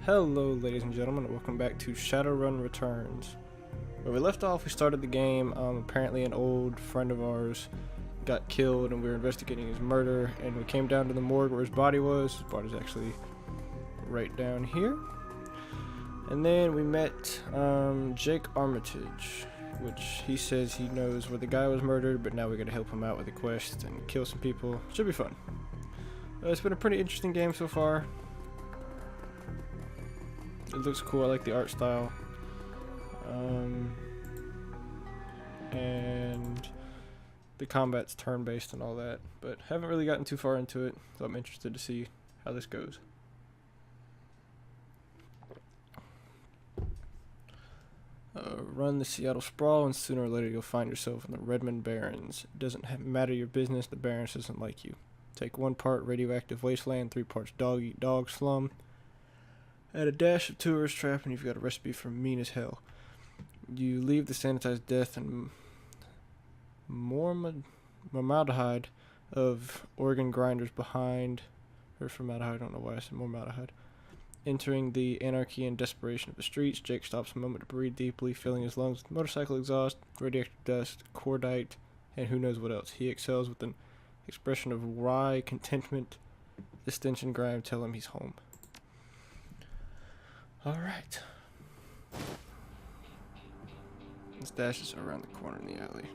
Hello ladies and gentlemen, welcome back to Shadowrun Returns. Where we left off, we started the game. Apparently an old friend of ours got killed and we were investigating his murder, and we came down to the morgue where his body was. His body's actually right down here. And then we met Jake Armitage, which he says he knows where the guy was murdered, but now we gotta help him out with a quest and kill some people. Should be fun. It's been a pretty interesting game so far. It looks cool. I like the art style. And the combat's turn-based and all that, but haven't really gotten too far into it, so I'm interested to see how this goes. Run the Seattle Sprawl, and sooner or later you'll find yourself in the Redmond Barrens. It doesn't matter your business, the Barrens doesn't like you. Take 1 part radioactive wasteland, 3 parts dog-eat-dog slum. Add a dash of tourist trap, and you've got a recipe for mean as hell. You leave the sanitized death and formaldehyde of organ grinders behind, or formaldehyde, I don't know why I said formaldehyde. Entering the anarchy and desperation of the streets, Jake stops a moment to breathe deeply, filling his lungs with motorcycle exhaust, radioactive dust, cordite, and who knows what else. He exhales with an expression of wry contentment. The stench and grime tell him he's home. Alright. This dash is around the corner in the alley.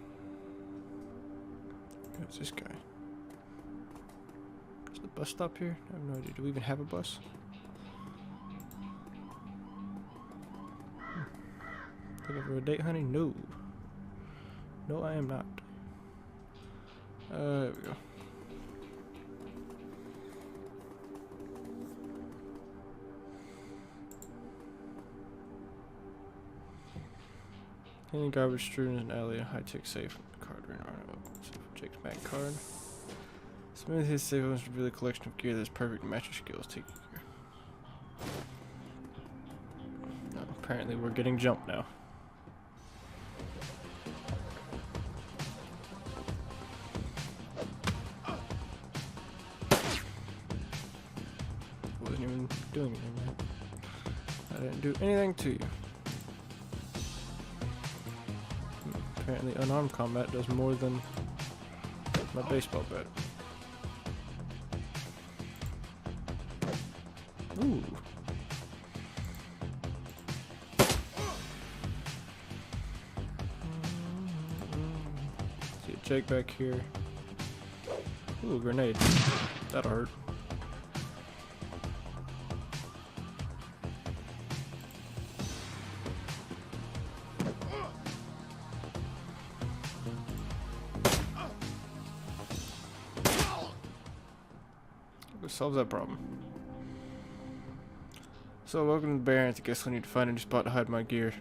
Who's this guy? Is the bus stop here? I have no idea. Do we even have a bus? Looking for a date, honey? No. No, I am not. There we go. Any garbage strewn in an alley, a high-tech safe, card ring on Jake's bank card. Smooth his safe owns to reveal a collection of gear that's perfect to match your skills. Take your gear. No, apparently we're getting jumped now. Wasn't even doing anything, man. I didn't do anything to you. Apparently unarmed combat does more than my baseball bat. Ooh. See a Jake back here. Ooh, grenade. That'll hurt. Solves that problem. So welcome to the Barrens. I guess I need to find a new spot to hide my gear.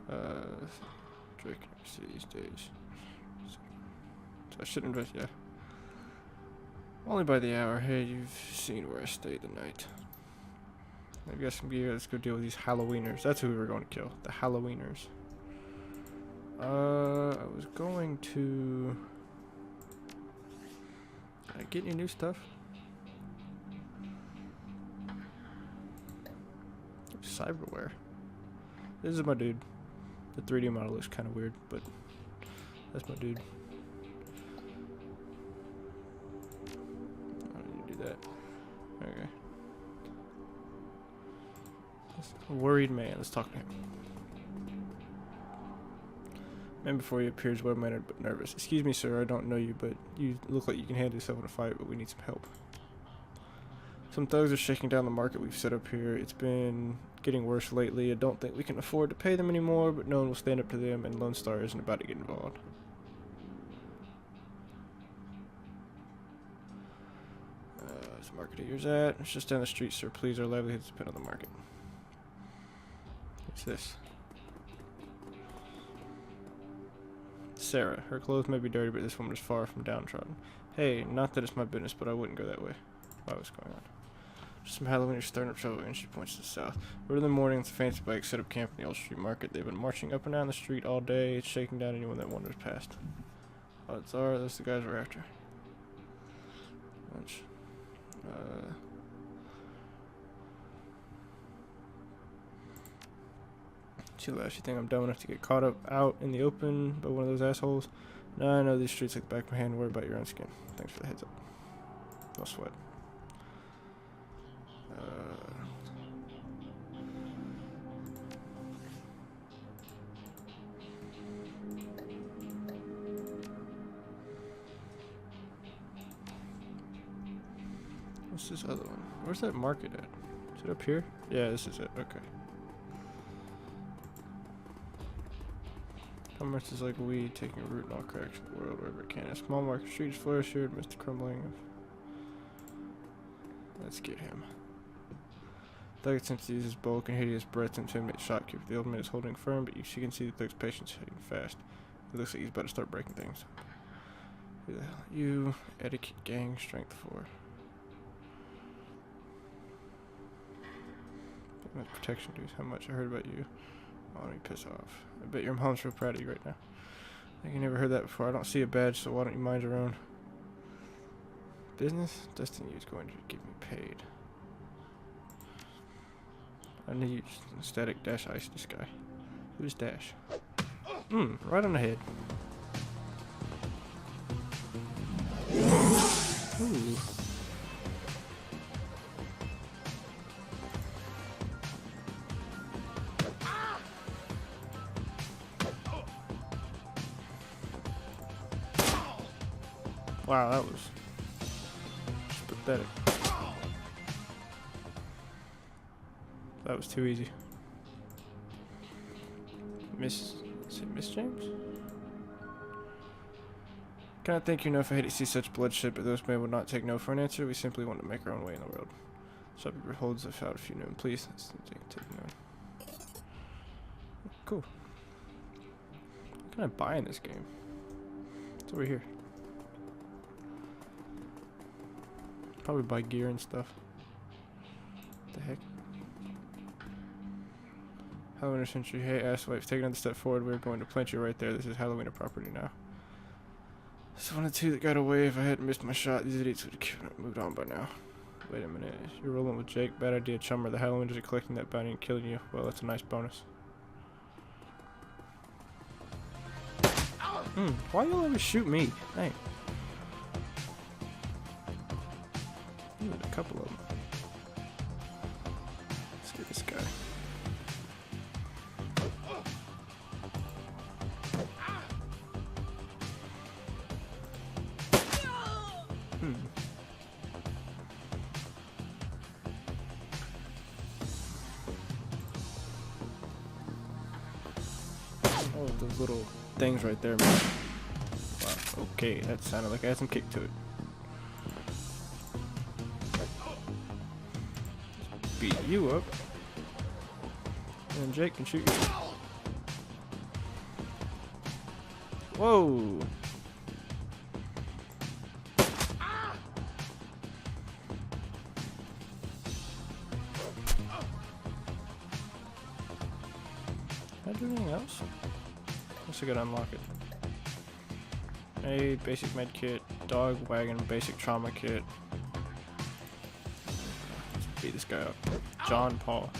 Drake never see these days. So I shouldn't invest, yeah. Only by the hour. Hey, you've seen where I stayed the night. I've got some gear. Let's go deal with these Halloweeners. That's who we were going to kill. The Halloweeners. I was going to... Did I get any new stuff? Cyberware. This is my dude. The 3D model looks kind of weird, but that's my dude. I don't need to do that. Okay. A worried man. Let's talk to him. Man before you appears well-mannered but nervous. Excuse me, sir. I don't know you, but you look like you can handle yourself in a fight, but we need some help. Some thugs are shaking down the market we've set up here. It's been getting worse lately. I don't think we can afford to pay them anymore, but no one will stand up to them, and Lone Star isn't about to get involved. This market here's at. It's just down the street, sir. Please, our livelihoods depend on the market. What's this? Sarah. Her clothes may be dirty, but this woman is far from downtrodden. Hey, not that it's my business, but I wouldn't go that way. Why, what's going on? Some Halloweeners stirring up trouble, and she points to the south. Early in the morning, the fancy bikes set up camp in the old street market. They've been marching up and down the street all day. It's shaking down anyone that wanders past. Odds are, those are the guys we're after. Lunch. She laughs. You think I'm dumb enough to get caught up out in the open by one of those assholes? No, I know these streets like the back of my hand. Worry about your own skin. Thanks for the heads up. No sweat. What's this other one? Where's that market at? Is it up here? Yeah, this is it. Okay. Commerce is like weed, taking root in all cracks of the world wherever it can. A small market street is flourish here amidst the crumbling of... Let's get him. Thug attempts to use his bulk and hideous breath to intimidate shopkeeper. The old man is holding firm, but she can see the thug's patience hitting fast. It looks like he's about to start breaking things. Who the hell are you? Etiquette gang, strength 4. Protection dues. How much? I heard about you. Oh, let me piss off. I bet your mom's real proud of you right now. I think you never heard that before. I don't see a badge, so why don't you mind your own business? Destiny is going to get me paid. I need static dash ice this guy. Who's Dash? Right on the head. Ooh. Wow, that was just pathetic. That was too easy. Is it Miss James? Cannot thank you enough. I hate to see such bloodshed, but those men would not take no for an answer. We simply want to make our own way in the world. Shopkeeper holds us out if you know. Please, take note. Cool. What can I buy in this game? It's over here. Probably buy gear and stuff. What the heck? Halloween Century. Hey, asswipes, take another step forward. We're going to plant you right there. This is Halloween property now. This is one of the two that got away. If I hadn't missed my shot, these idiots would have moved on by now. Wait a minute. You're rolling with Jake. Bad idea, chummer. The Halloween are collecting that bounty and killing you. Well, that's a nice bonus. Why y'all always shoot me? Dang. There's a couple of them. Let's get this guy. Oh, those little things right there, man. Wow, okay, that sounded like I had some kick to it. Beat you up. And Jake can shoot you. Whoa! Can I do anything else? Guess I gotta unlock it. A basic med kit, dog wagon, basic trauma kit. Let's beat this guy up. John Paul.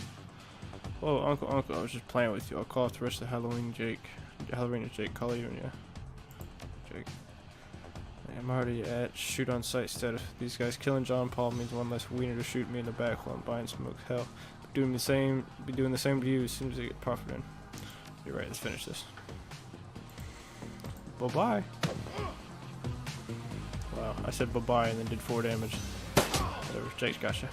Oh, Uncle, I was just playing with you. I'll call off the rest of Halloween Jake. Halloween is Jake, call you and yeah. Jake. I'm already at shoot on sight status. These guys killing John Paul means one less wiener to shoot me in the back while I'm buying smoke. Hell, be doing the same to you as soon as I get profit in. You're right, let's finish this. Bye-bye. Wow, I said bye-bye and then did 4 damage. Whatever, Jake's gotcha.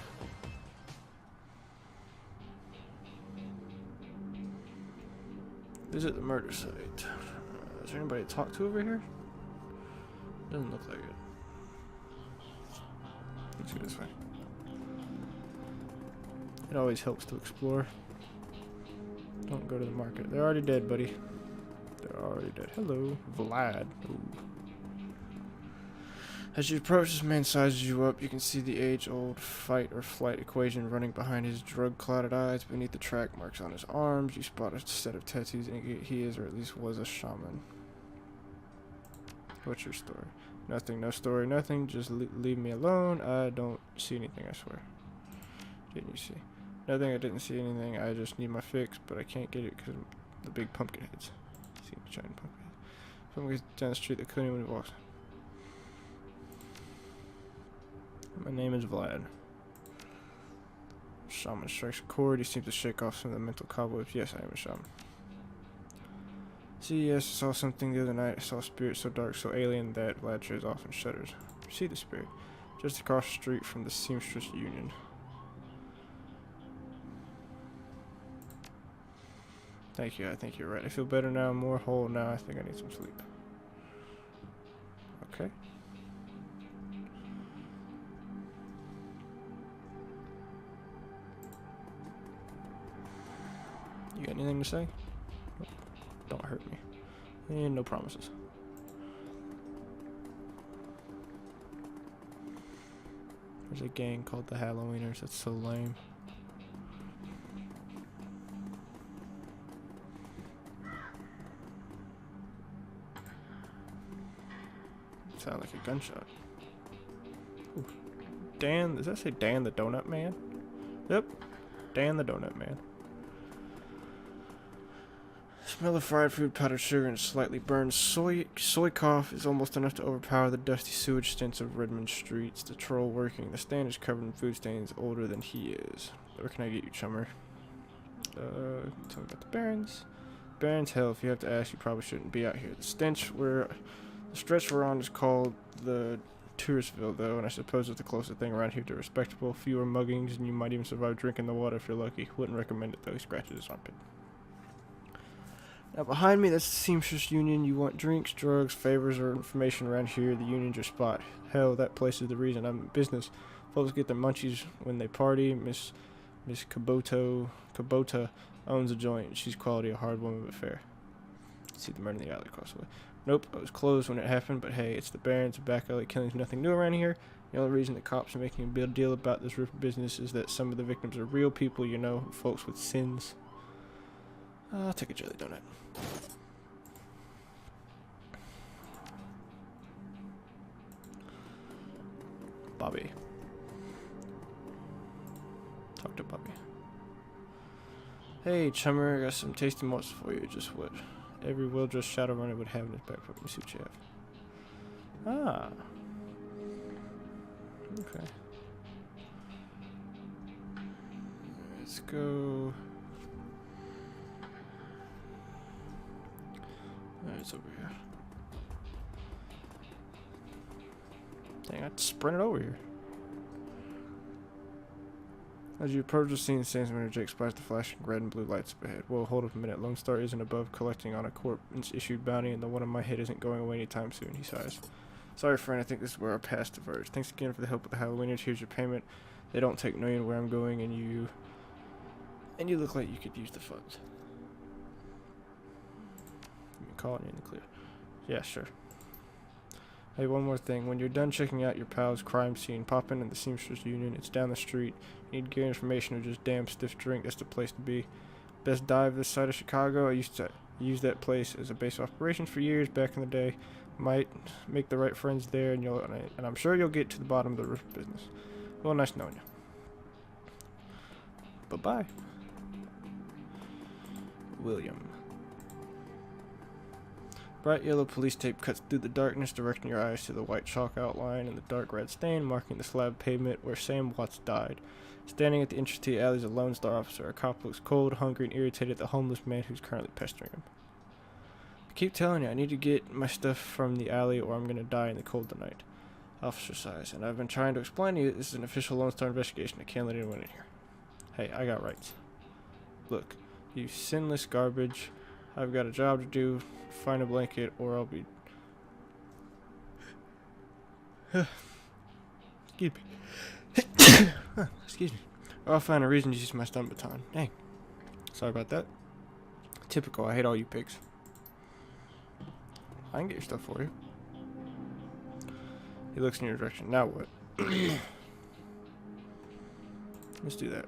Visit the murder site. Is there anybody to talk to over here? Doesn't look like it. Let's go this way. It always helps to explore. Don't go to the market. They're already dead, buddy. They're already dead. Hello, Vlad. Ooh. As you approach, this man sizes you up. You can see the age-old fight or flight equation running behind his drug-clouded eyes. Beneath the track marks on his arms, you spot a set of tattoos indicate he is, or at least was, a shaman. What's your story? Nothing, no story, nothing. Just leave me alone. I don't see anything, I swear. Didn't you see? Nothing, I didn't see anything. I just need my fix, but I can't get it because of the big pumpkin heads. See the giant pumpkin heads. Someone goes down the street that couldn't even walk. My name is Vlad. Shaman strikes a chord. He seems to shake off some of the mental cobwebs. Yes, I am a shaman. See, yes, I saw something the other night. I saw a spirit so dark, so alien that Vlad shares off and shudders. See the spirit. Just across the street from the Seamstress Union. Thank you, I think you're right. I feel better now, more whole now. I think I need some sleep. Okay. You got anything to say? Nope. Don't hurt me. And no promises. There's a gang called the Halloweeners. That's so lame. Sound like a gunshot. Ooh. Dan, does that say Dan the Donut Man? Yep. Dan the Donut Man. Smell of fried food, powdered sugar, and slightly burned soy cough is almost enough to overpower the dusty sewage stench of Redmond streets. The troll working. The stand is covered in food stains, older than he is. Where can I get you, chummer? Tell me about the Barrens. Barrens, hell, if you have to ask, you probably shouldn't be out here. The stretch we're on is called the Touristville, though, and I suppose it's the closest thing around here to respectable. Fewer muggings, and you might even survive drinking the water if you're lucky. Wouldn't recommend it, though. He scratches his armpit. Now behind me, that's the Seamstress Union. You want drinks, drugs, favors, or information around here, the Union's your spot. Hell, that place is the reason I'm in business. Folks get their munchies when they party. Miss Kubota owns a joint. She's quality, a hard woman, but fair. See the murder in the alley across the way. Nope, it was closed when it happened, but hey, it's the Barrens. Back alley killing's nothing new around here. The only reason the cops are making a big deal about this roof business is that some of the victims are real people, you know, folks with sins. I'll take a jelly donut. Bobby. Talk to Bobby. Hey, chummer, I got some tasty malts for you. Just what every well-dressed Shadowrunner would have in his back pocket. Let me see what you have. Ah. Okay. Let's go. It's over here. Dang, I sprinted over here. As you approach the scene, Sandsman Jake spies the flashing red and blue lights up ahead. Whoa, hold up a minute. Lone Star isn't above collecting on a court-issued bounty, and the one on my head isn't going away anytime soon, he sighs. Sorry, friend, I think this is where our paths diverge. Thanks again for the help with the Halloweeners. Here's your payment. They don't take knowing where I'm going, and you look like you could use the funds. You can call it in the clear. Yeah, sure. Hey, one more thing. When you're done checking out your pal's crime scene, pop in at the Seamstress Union. It's down the street. Need gear information or just damn stiff drink, that's the place to be. Best dive this side of Chicago. I used to use that place as a base of operations for years back in the day. Might make the right friends there, and I'm sure you'll get to the bottom of the roof business. Well, nice knowing you. Bye-bye. William. Bright yellow police tape cuts through the darkness, directing your eyes to the white chalk outline and the dark red stain marking the slab pavement where Sam Watts died. Standing at the entrance to the alley is a Lone Star officer. A cop looks cold, hungry, and irritated at the homeless man who's currently pestering him. I keep telling you, I need to get my stuff from the alley or I'm going to die in the cold tonight. Officer sighs, and I've been trying to explain to you that this is an official Lone Star investigation. I can't let anyone in here. Hey, I got rights. Look, you sinless garbage. I've got a job to do. Find a blanket or I'll be... Excuse me. Excuse me. Or I'll find a reason to use my stun baton. Dang. Sorry about that. Typical. I hate all you pigs. I can get your stuff for you. He looks in your direction. Now what? Let's do that.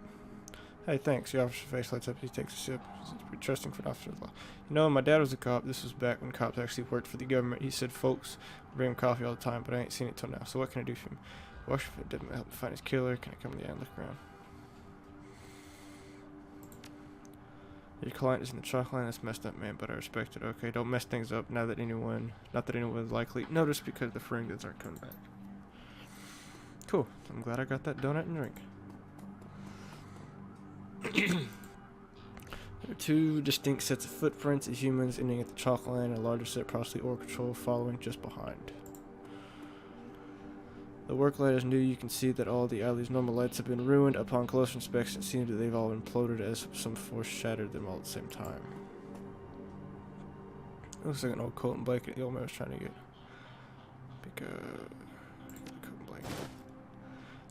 Hey, thanks. The officer's face lights up. He takes a sip. It's pretty trusting for an officer of law. You know, my dad was a cop. This was back when cops actually worked for the government. He said folks bring him coffee all the time, but I ain't seen it till now. So what can I do for him? Wash if it doesn't help me find his killer. Can I come to the end and look around? Your client is in the chalk line. That's messed up, man, but I respect it. Okay, don't mess things up not that anyone would likely notice because the fringers aren't coming back. Cool. I'm glad I got that donut and drink. There are two distinct sets of footprints of humans ending at the chalk line, and a larger set, possibly ore control, following just behind. The work light is new. You can see that all the alley's normal lights have been ruined. Upon closer inspection, it seems that they've all imploded as some force shattered them all at the same time. Looks like an old coat and blanket the old man was trying to get. Pick a coat and blanket.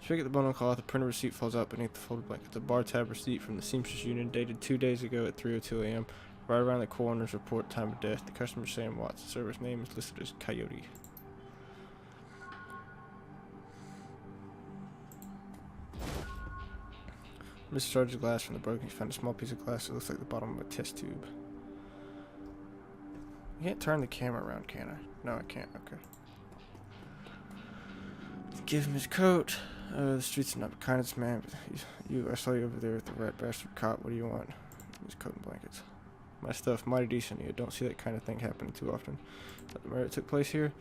Pick at the bundle of cloth. The printer receipt falls out beneath the folded blanket. The bar tab receipt from the Seamstress Union, dated 2 days ago at 3:02 a.m. Right around the coroner's report time of death. The customer is Sam Watts. The server's name is listed as Coyote. Discharge the glass from the broken. You find a small piece of glass that looks like the bottom of a test tube. You can't turn the camera around, can I? No, I can't. Okay. Give him his coat. The streets are not kind of this man, but I saw you over there with the rat bastard cop. What do you want? His coat and blankets. My stuff, mighty decent. You don't see that kind of thing happening too often. But the murder took place here.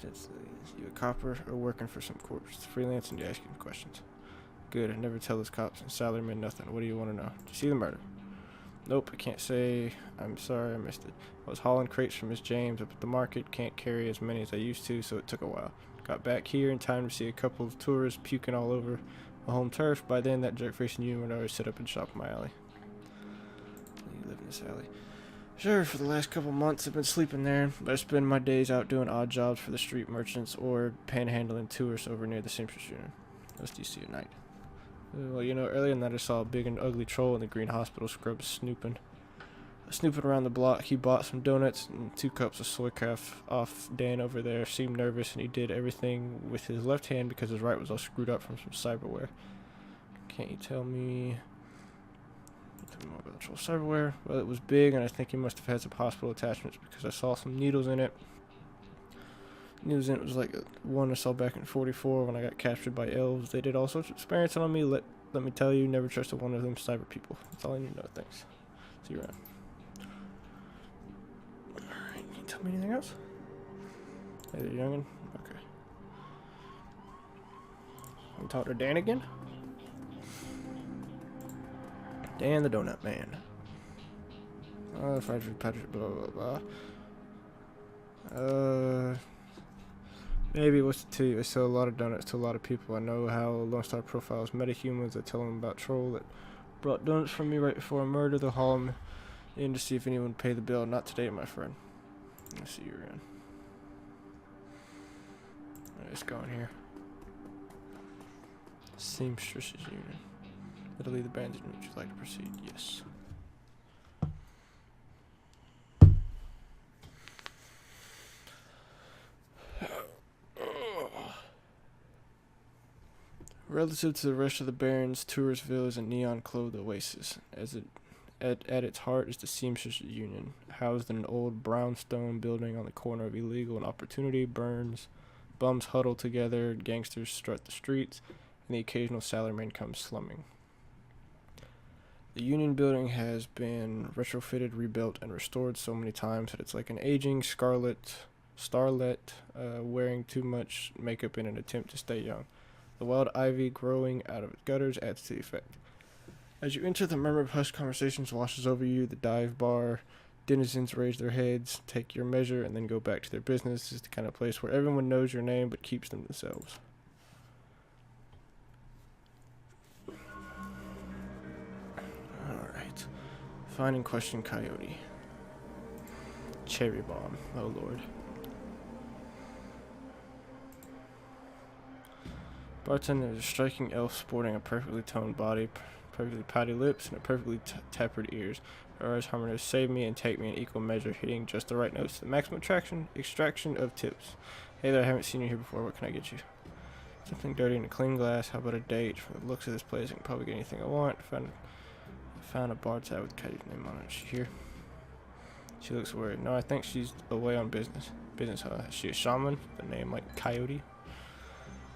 That's you a copper or working for some corpse? Freelance and you asking questions. Good. I never tell those cops and salarymen nothing. What do you want to know? Did you see the murder? Nope, I can't say. I'm sorry, I missed it. I was hauling crates from Miss James up at the market. Can't carry as many as I used to, so it took a while. Got back here in time to see a couple of tourists puking all over my home turf. By then, that jerk-facing union would already set up and shop in my alley. You live in this alley. Sure, for the last couple months I've been sleeping there, but I spend my days out doing odd jobs for the street merchants or panhandling tourists over near the Seamstress Union. What else do you see at night? Well, you know, earlier in that I saw a big and ugly troll in the green hospital scrubs snooping around the block. He bought some donuts and 2 cups of soy calf off Dan over there. Seemed nervous, and he did everything with his left hand because his right was all screwed up from some cyberware. Can't you tell me more about the troll cyberware? Well, it was big, and I think he must have had some hospital attachments because I saw some needles in it. News in it was like one I saw back in 44 when I got captured by elves. They did all sorts of experimenting on me. Let me tell you, never trusted one of them cyber people. That's all I need to know. Thanks. See you around. Alright, can you tell me anything else? Hey there, youngin'. Okay. I'm talking to Dan again? Dan the Donut Man. Patrick, blah, blah, blah. Maybe what's to tell you? I sell a lot of donuts to a lot of people. I know how Lone Star profiles metahumans. I tell them about troll that brought donuts from me right before a murder. They'll haul them in to see if anyone would pay the bill. Not today, my friend. Let's see you around. Let's go in here. Seamstress Union. Literally the bandit. Would you like to proceed? Yes. Relative to the rest of the Barrens, tourist villas, and neon-clothed oasis, at its heart is the Seamstress Union, housed in an old brownstone building on the corner of Illegal and Opportunity. Bums huddle together, gangsters strut the streets, and the occasional salaryman comes slumming. The Union building has been retrofitted, rebuilt, and restored so many times that it's like an aging starlet wearing too much makeup in an attempt to stay young. The wild ivy growing out of its gutters adds to the effect. As you enter, the murmur of hushed conversations washes over you. The dive bar denizens raise their heads, take your measure, and then go back to their business. This is the kind of place where everyone knows your name but keeps them themselves. Alright. Find and question Coyote. Cherry bomb. Oh lord. Bartender is a striking elf sporting a perfectly toned body, perfectly pouty lips, and a perfectly tapered ears. Her eyes harmonious save me and take me in equal measure, hitting just the right notes. The maximum extraction of tips. Hey there, I haven't seen you here before. What can I get you? Something dirty in a clean glass. How about a date? From the looks of this place, I can probably get anything I want. Found a bar tab with Coyote's name on it. Is she here? She looks worried. No, I think she's away on business. Business, huh? Is she a shaman? The name like Coyote?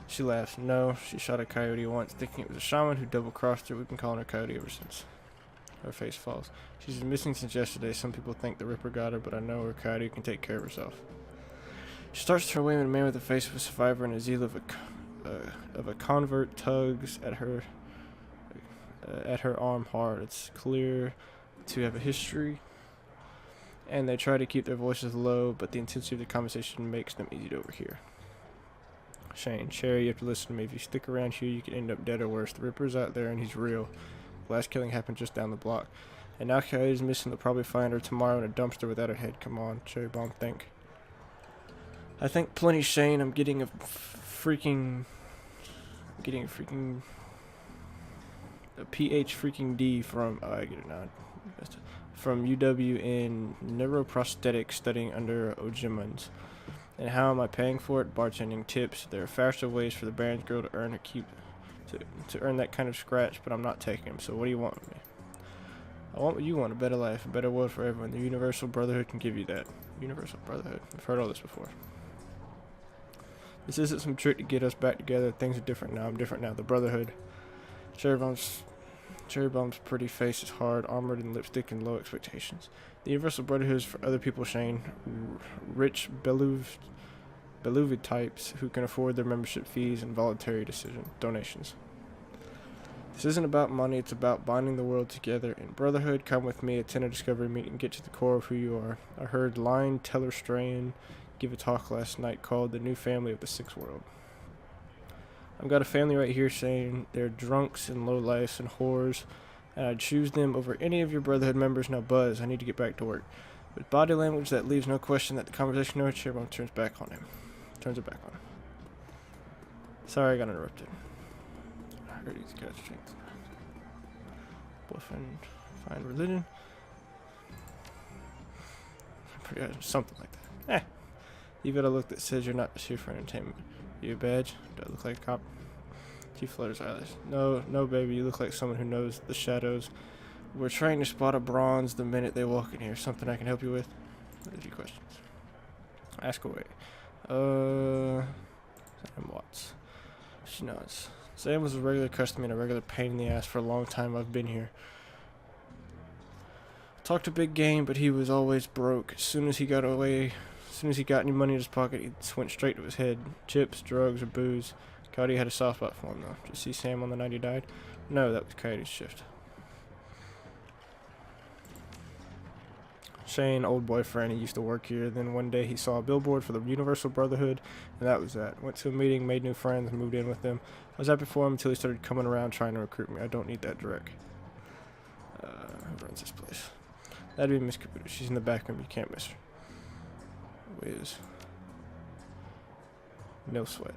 She laughs. No, she shot a coyote once, thinking it was a shaman who double-crossed her. We've been calling her Coyote ever since. Her face falls. She's been missing since yesterday. Some people think the Ripper got her, but I know her coyote can take care of herself. She starts her way when a man with the face of a survivor and a zeal of a convert tugs at her arm hard. It's clear to have a history, and they try to keep their voices low, but the intensity of the conversation makes them easy to overhear. Shane, Sherry, you have to listen to me. If you stick around here, you could end up dead or worse. The Ripper's out there, and he's real. The last killing happened just down the block. And now Coyote's missing. They'll probably find her tomorrow in a dumpster without her head. Come on, Cherry Bomb, think. I think plenty, Shane. I'm getting a freaking a PH freaking D from I get it now. From UW in neuroprosthetics studying under Ojimans. And how am I paying for it? Bartending tips. There are faster ways for the Baron's girl to earn to earn that kind of scratch, but I'm not taking them. So what do you want with me? I want what you want, a better life, a better world for everyone. The Universal Brotherhood can give you that. Universal Brotherhood. I've heard all this before. This isn't some trick to get us back together. Things are different now. I'm different now. The Brotherhood. Cherry Bomb's pretty face is hard, armored in lipstick and low expectations. The Universal Brotherhood is for other people, Shane. Rich, beloved types who can afford their membership fees and voluntary donations. This isn't about money, it's about binding the world together. In Brotherhood, come with me, attend a discovery meeting, get to the core of who you are. I heard Line Teller Strain give a talk last night called The New Family of the Sixth World. I've got a family right here saying they're drunks and lowlifes and whores, and I'd choose them over any of your Brotherhood members. Now, Buzz, I need to get back to work. With body language that leaves no question that the conversation over Cherry Bomb turns back on him. Turns it back on him. Sorry I got interrupted. I heard he's got strength. Boyfriend, find religion. Something like that. You got a look that says you're not just here for entertainment. You a badge? Do I look like a cop? She flutters eyelids. No, baby. You look like someone who knows the shadows. We're trying to spot a bronze the minute they walk in here. Something I can help you with? There's your questions. Ask away. Sam Watts. She nods. Sam was a regular customer and a regular pain in the ass for a long time. I've been here. Talked a big game, but he was always broke. As soon as he got any money in his pocket, he went straight to his head. Chips, drugs, or booze. Coyote had a soft spot for him, though. Did you see Sam on the night he died? No, that was Coyote's shift. Shane, old boyfriend, he used to work here. Then one day he saw a billboard for the Universal Brotherhood, and that was that. Went to a meeting, made new friends, and moved in with them. I was happy for him until he started coming around trying to recruit me. I don't need that direct. Who runs this place? That'd be Miss Caputo. She's in the back room. You can't miss her. Wiz. No sweat.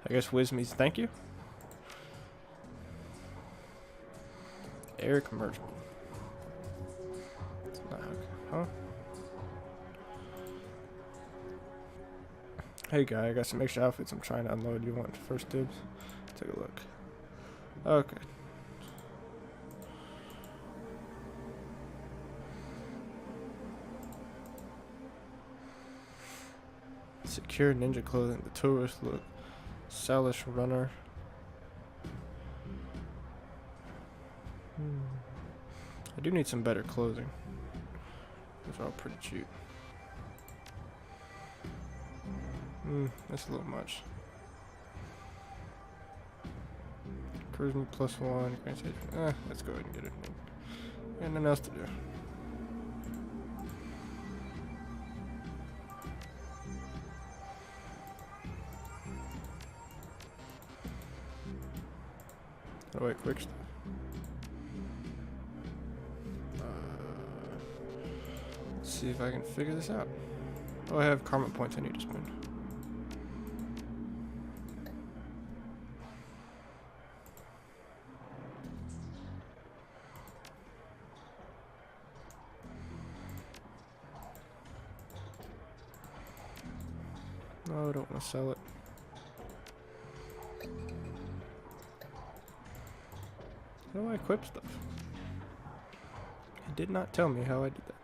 I guess Wiz means thank you. Eric Merchant. It's not huh? Hey guy, I got some extra outfits I'm trying to unload. You want first dibs? Take a look. Okay. Secure ninja clothing, the tourist look, Salish runner. I do need some better clothing. Those are all pretty cheap. That's a little much. Charisma +1. Let's go ahead and get it. Got nothing else to do. Oh wait, quick stuff. Let's see if I can figure this out. Oh, I have karma points I need to spend. No, I don't want to sell it. How do I equip stuff? It did not tell me how I did that.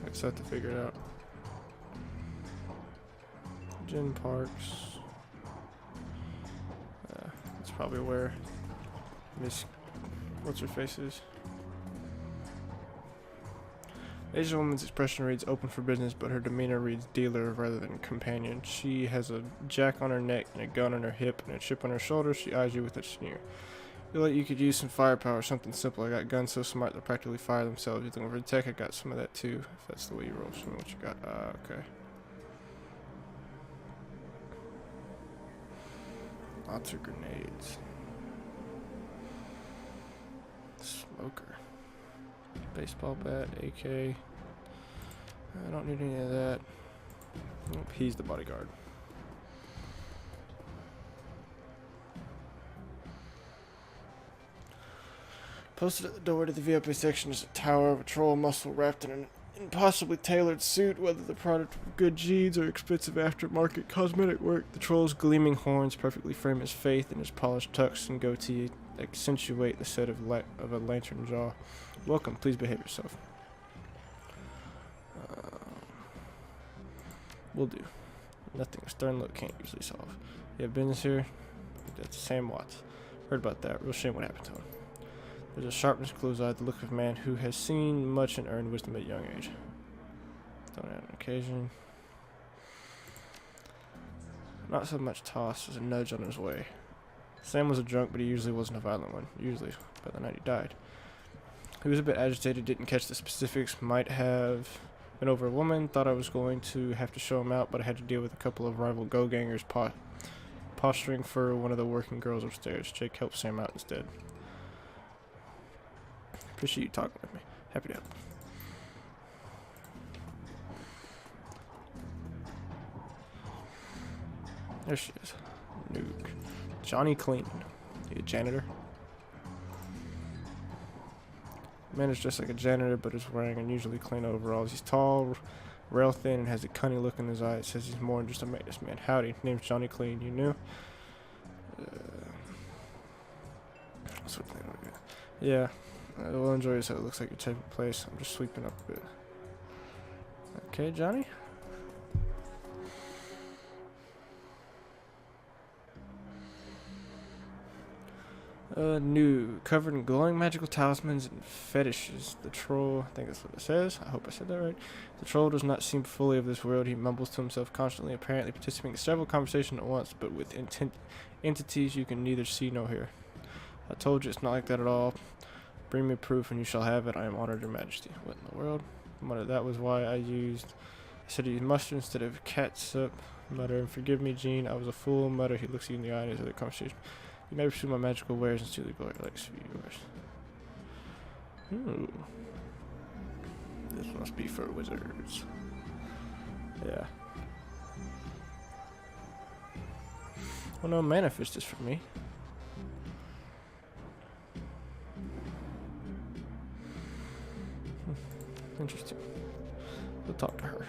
I just have to figure it out. Gin Parks. That's probably where Miss what's her face is. Asian woman's expression reads open for business, but her demeanor reads dealer rather than companion. She has a jack on her neck and a gun on her hip and a chip on her shoulder. She eyes you with a sneer. Feel like you could use some firepower, something simple. I got guns so smart they practically fire themselves. You think over the tech? I got some of that too. If that's the way you roll, show me what you got. Okay. Lots of grenades. Smoker. Baseball bat, AK. I don't need any of that. Nope, he's the bodyguard. Posted at the door to the VIP section is a tower of a troll muscle wrapped in an impossibly tailored suit, whether the product of good genes or expensive aftermarket cosmetic work. The troll's gleaming horns perfectly frame his face, and his polished tux and goatee accentuate the set of a lantern jaw. Welcome, please behave yourself. Will do. Nothing a stern look can't usually solve. You have business here? That's Sam Watts. Heard about that. Real shame what happened to him. There's a sharpness, close eye, the look of a man who has seen much and earned wisdom at a young age. Don't have an occasion. Not so much toss as a nudge on his way. Sam was a drunk, but he usually wasn't a violent one. Usually, by the night he died. He was a bit agitated, didn't catch the specifics, might have been over a woman, thought I was going to have to show him out, but I had to deal with a couple of rival go-gangers posturing for one of the working girls upstairs. Jake helped Sam out instead. Appreciate you talking with me. Happy to help. There she is. Nuke. Johnny Clean. You a janitor? Man is dressed like a janitor, but is wearing unusually clean overalls. He's tall, rail thin, and has a cunning look in his eye. It says he's more than just a maintenance man. Howdy, name's Johnny Clean. You knew? Yeah. We'll enjoy this. It looks like your type of place. I'm just sweeping up a bit. Okay, Johnny. New. Covered in glowing magical talismans and fetishes. The troll, I think that's what it says. I hope I said that right. The troll does not seem fully of this world. He mumbles to himself constantly, apparently participating in several conversations at once, but with entities you can neither see nor hear. I told you it's not like that at all. Bring me proof and you shall have it. I am honored, your majesty. What in the world? Mutter, that was why I said to use mustard instead of catsup. Mutter, and forgive me, Gene. I was a fool. Mutter, he looks you in the eye in his other conversation. You may pursue my magical wares and steal the glory likes of yours. Ooh. This must be for wizards. Yeah. Oh no, manifest is for me. Interesting. We'll talk to her.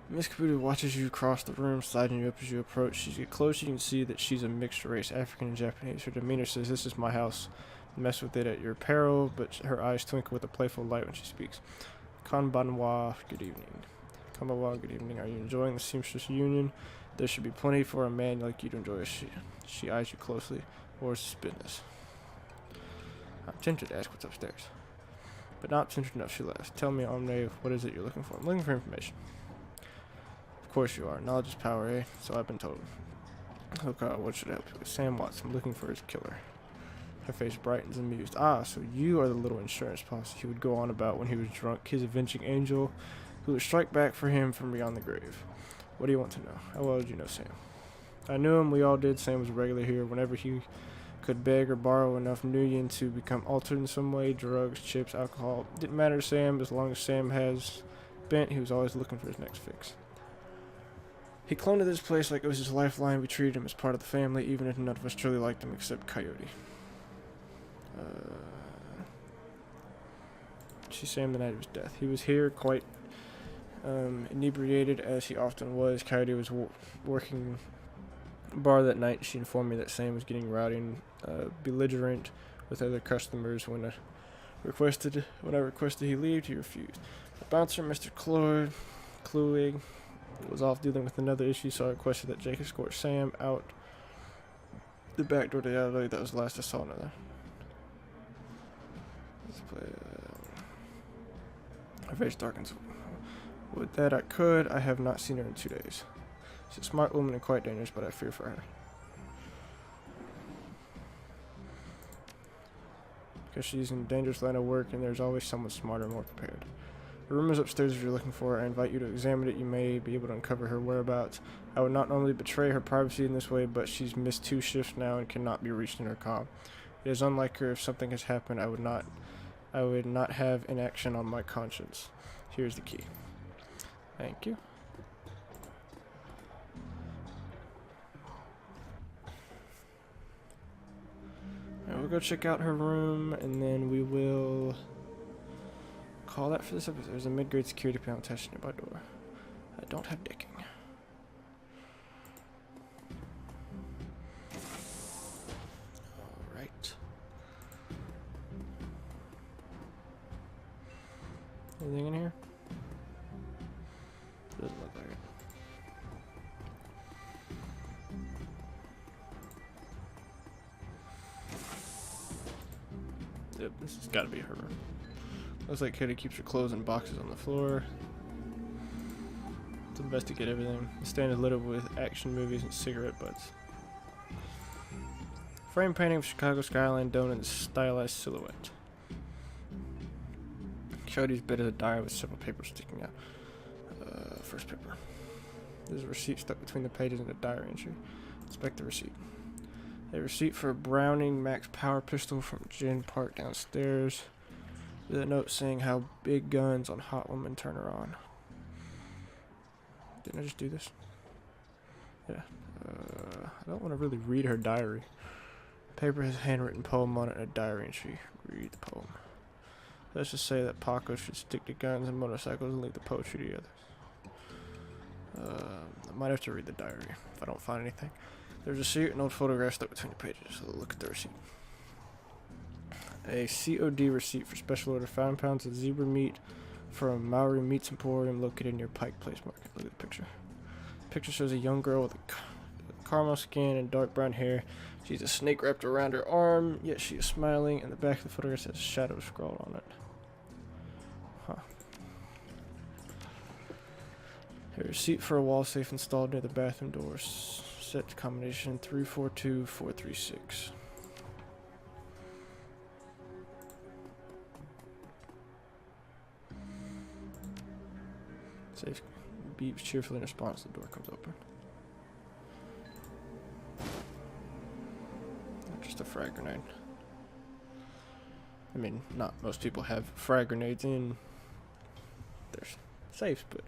Miss Caputo watches you across the room, sliding you up as you approach. As you get close, you can see that she's a mixed race, African and Japanese. Her demeanor says, "This is my house. Mess with it at your peril," but her eyes twinkle with a playful light when she speaks. Konbanwa, good evening. Konbanwa, good evening. Are you enjoying the seamstress union? There should be plenty for a man like you to enjoy. She eyes you closely. Or is this business? I'm tempted to ask what's upstairs, but not tempted enough. She laughs. Tell me, Omne, what is it you're looking for? I'm looking for information. Of course you are. Knowledge is power, eh? So I've been told. Oh God, what should I help you with? Sam Watts. I'm looking for his killer. Her face brightens, amused. Ah, so you are the little insurance policy he would go on about when he was drunk. His avenging angel who would strike back for him from beyond the grave. What do you want to know? How well did you know Sam? I knew him. We all did. Sam was regular here. Whenever he could beg or borrow enough nuyen to become altered in some way, drugs, chips, alcohol. Didn't matter to Sam. As long as Sam has bent, he was always looking for his next fix. He clung to this place like it was his lifeline. We treated him as part of the family, even if none of us truly liked him except Coyote. She Sam the night of his death. He was here quite inebriated, as he often was. Coyote was working bar that night. She informed me that Sam was getting rowdy and belligerent with other customers. When I requested he leave, he refused. The bouncer, Mr. Kluig, was off dealing with another issue, so I requested that Jake escort Sam out the back door to the alley. That was the last I saw another. Let's play. Her face darkens. With that, I could. I have not seen her in 2 days. She's a smart woman and quite dangerous, but I fear for her. Because she's in a dangerous line of work, and there's always someone smarter and more prepared. The room is upstairs if you're looking for her. I invite you to examine it. You may be able to uncover her whereabouts. I would not normally betray her privacy in this way, but she's missed 2 shifts now and cannot be reached in her comm. It is unlike her. If something has happened, I would not have inaction on my conscience. Here's the key. Thank you. Alright, we'll go check out her room, and then we will call that for this episode. There's a mid-grade security panel attached to my door. I don't have decking. Alright. Anything in here? Doesn't look like it. Yep, this has got to be her room. Looks like Katie keeps her clothes in boxes on the floor. Let's investigate everything. The stand is littered with action movies and cigarette butts. Frame painting of Chicago skyline done in a stylized silhouette. Cody's bed is a diary with several papers sticking out. First paper. There's a receipt stuck between the pages and a diary entry. Inspect the receipt. A receipt for a Browning Max Power pistol from Jen Park downstairs. With a note saying how big guns on hot women turn her on. Didn't I just do this? Yeah. I don't want to really read her diary. Paper has a handwritten poem on it and a diary entry. Read the poem. Let's just say that Paco should stick to guns and motorcycles and leave the poetry to the others. I might have to read the diary if I don't find anything. There's a receipt and old photograph stuck between the pages, so look at the receipt. A COD receipt for special order 5 pounds of zebra meat from Maori Meats Emporium located near Pike Place Market. Look at the picture. The picture shows a young girl with a caramel skin and dark brown hair. She's a snake wrapped around her arm, yet she is smiling, and the back of the photograph says shadow scrawled on it. Huh. A receipt for a wall safe installed near the bathroom doors. Set combination 342436. Safe beeps cheerfully in response. The door comes open. Just a frag grenade. I mean, not most people have frag grenades in their safes, but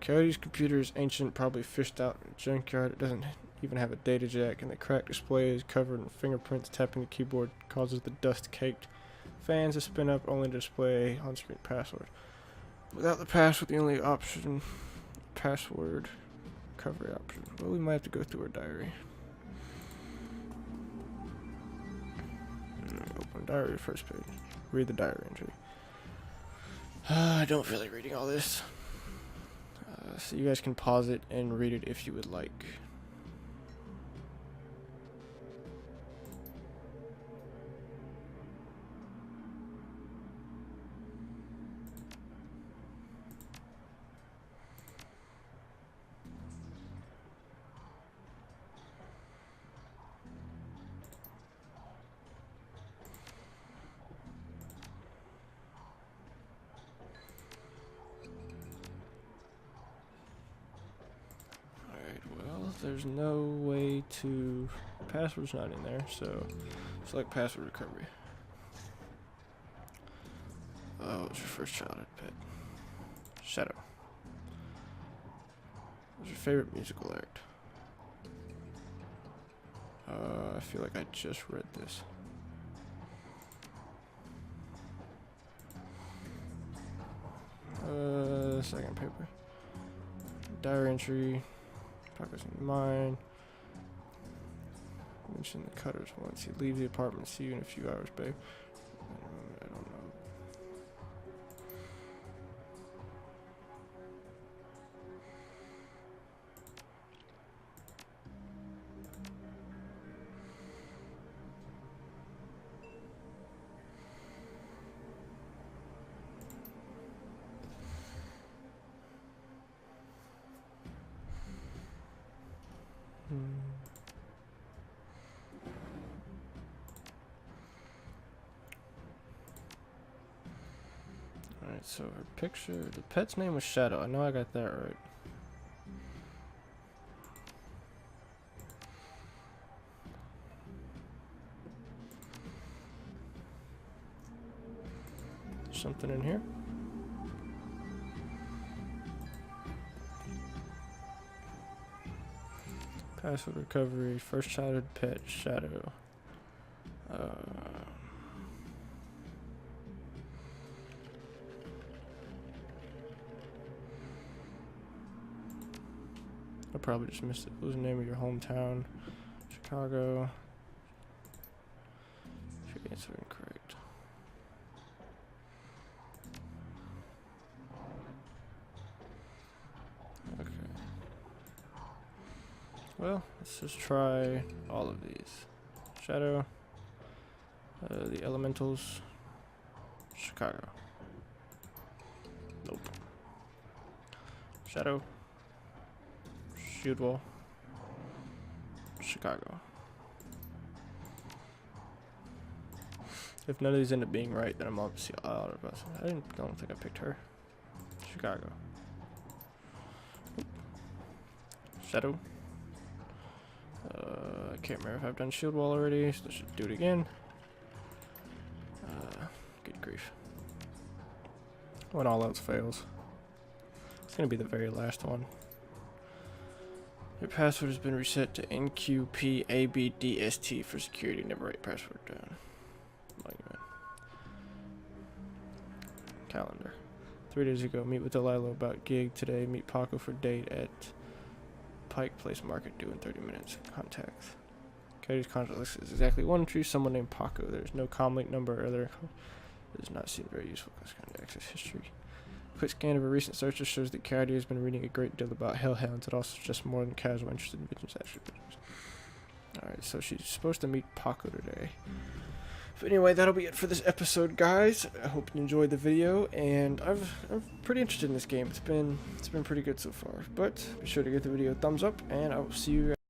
Coyote's computer is ancient, probably fished out in a junkyard. It doesn't even have a data jack, and the cracked display is covered in fingerprints. Tapping the keyboard causes the dust-caked fans to spin up, only to display on-screen password. Without the password, the only option, password recovery option. Well, we might have to go through our diary. Open diary, first page. Read the diary entry. I don't feel like reading all this. So you guys can pause it and read it if you would like. There's no way to... Password's not in there, so select password recovery. Oh, what's your first childhood pet? Shadow. What's your favorite musical act? I feel like I just read this. Second paper. Diary entry. Focus on mine. Mention the cutters once. He leaves the apartment. See you in a few hours, babe. I don't know. Alright, so her picture, the pet's name was Shadow. I know I got that right. Something in here? Password recovery, first childhood pet, Shadow. I probably just missed it. What was the name of your hometown? Chicago. If your answer incorrect. Okay. Well, let's just try all of these. Shadow. The elementals. Chicago. Nope. Shadow. Shield wall. Chicago. If none of these end up being right, then I'm obviously out of us. I don't think I picked her. Chicago. Oop. Shadow. I can't remember if I've done shield wall already, so I should do it again. Good grief. When all else fails. It's gonna be the very last one. Your password has been reset to NQPABDST for security. Never write password down. Monument. Calendar. 3 days ago, meet with Delilah about gig today. Meet Paco for date at Pike Place Market due in 30 minutes. Contacts. Cody's contact list is exactly one tree. Someone named Paco. There's no comlink number or other. It does not seem very useful because kind of access history. Quick scan of a recent search just shows that Coyote has been reading a great deal about hellhounds. It also suggests more than casual interest in pigeons. Alright, so she's supposed to meet Paco today. But anyway, that'll be it for this episode, guys. I hope you enjoyed the video, and I'm pretty interested in this game. It's been pretty good so far. But be sure to give the video a thumbs up, and I will see you guys.